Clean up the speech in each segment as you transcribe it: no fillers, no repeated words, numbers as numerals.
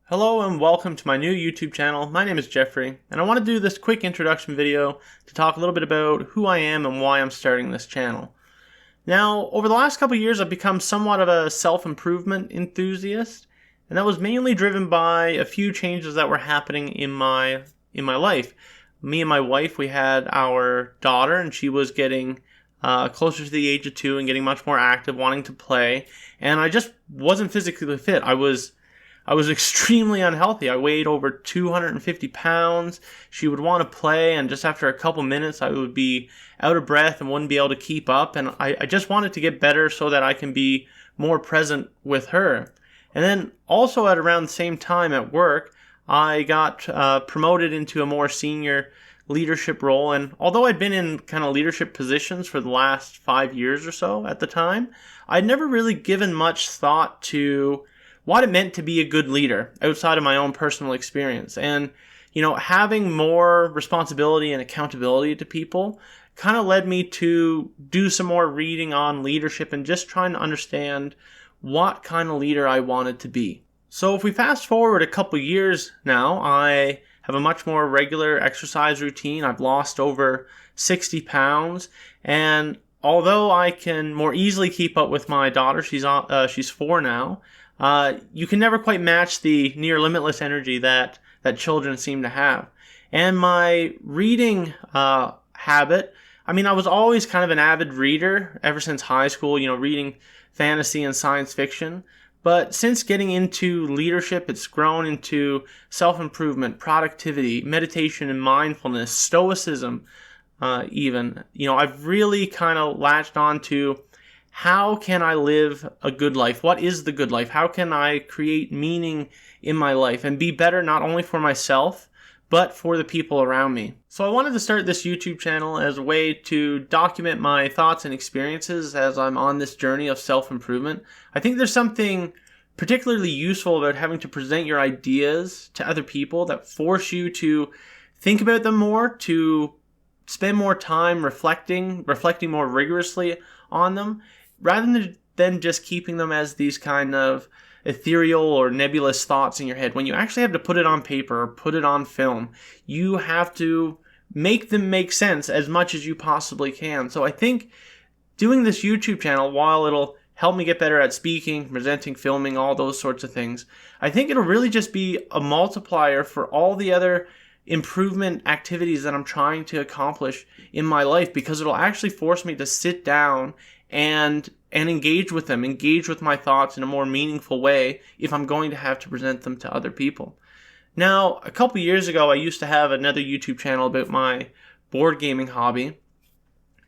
Hello and welcome to my new YouTube channel. My name is Jeffrey, and I want to do this quick introduction video to talk a little bit about who I am and why I'm starting this channel. Now, over the last couple of years, I've become somewhat of a self-improvement enthusiast, and that was mainly driven by a few changes that were happening in my life. Me and my wife, we had our daughter, and she was getting closer to the age of 2 and getting much more active, wanting to play, and I just wasn't physically fit. I was extremely unhealthy. I weighed over 250 pounds. She would want to play, and just after a couple minutes, I would be out of breath and wouldn't be able to keep up. And I just wanted to get better so that I can be more present with her. And then also at around the same time at work, I got promoted into a more senior leadership role. And although I'd been in kind of leadership positions for the last 5 years or so at the time, I'd never really given much thought to what it meant to be a good leader outside of my own personal experience. And, having more responsibility and accountability to people kind of led me to do some more reading on leadership and just trying to understand what kind of leader I wanted to be. So if we fast forward a couple years now, I have a much more regular exercise routine. I've lost over 60 pounds, and although I can more easily keep up with my daughter, she's 4 now, you can never quite match the near limitless energy that children seem to have. And my reading habit, I was always kind of an avid reader ever since high school, reading fantasy and science fiction. But since getting into leadership, it's grown into self-improvement, productivity, meditation and mindfulness, stoicism even. I've really kind of latched on to how can I live a good life? What is the good life? How can I create meaning in my life and be better not only for myself, but for the people around me? So I wanted to start this YouTube channel as a way to document my thoughts and experiences as I'm on this journey of self-improvement. I think there's something particularly useful about having to present your ideas to other people that force you to think about them more, to spend more time reflecting more rigorously on them, rather than just keeping them as these kind of ethereal or nebulous thoughts in your head. When you actually have to put it on paper or put it on film, you have to make them make sense as much as you possibly can. So I think doing this YouTube channel, while it'll help me get better at speaking, presenting, filming, all those sorts of things, I think it'll really just be a multiplier for all the other improvement activities that I'm trying to accomplish in my life, because it'll actually force me to sit down and engage with them, engage with my thoughts in a more meaningful way if I'm going to have to present them to other people. Now, a couple years ago, I used to have another YouTube channel about my board gaming hobby,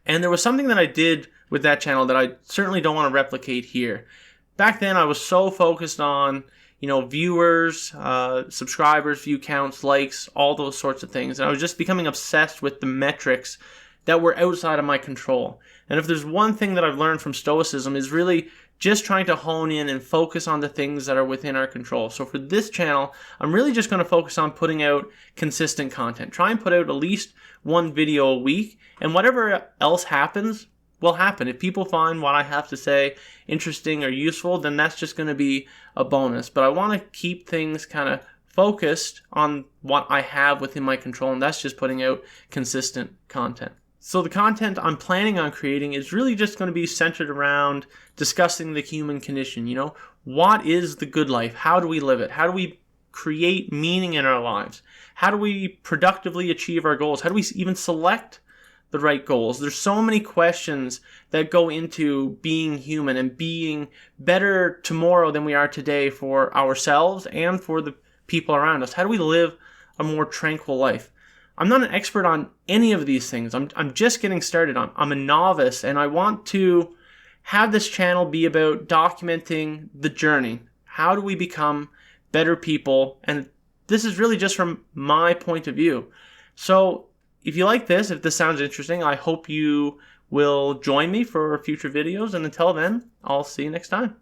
and there was something that I did with that channel that I certainly don't want to replicate here. Back then, I was so focused on viewers, subscribers, view counts, likes, all those sorts of things. And I was just becoming obsessed with the metrics that were outside of my control. And if there's one thing that I've learned from Stoicism, is really just trying to hone in and focus on the things that are within our control. So for this channel, I'm really just going to focus on putting out consistent content. Try and put out at least one video a week, and whatever else happens will happen. If people find what I have to say interesting or useful, then that's just going to be a bonus. But I want to keep things kind of focused on what I have within my control, and that's just putting out consistent content. So the content I'm planning on creating is really just going to be centered around discussing the human condition. What is the good life? How do we live it? How do we create meaning in our lives? How do we productively achieve our goals? How do we even select the right goals? There's so many questions that go into being human and being better tomorrow than we are today for ourselves and for the people around us. How do we live a more tranquil life? I'm not an expert on any of these things. I'm just getting started. I'm a novice, and I want to have this channel be about documenting the journey. How do we become better people? And this is really just from my point of view. So if you like this, if this sounds interesting, I hope you will join me for future videos. And until then, I'll see you next time.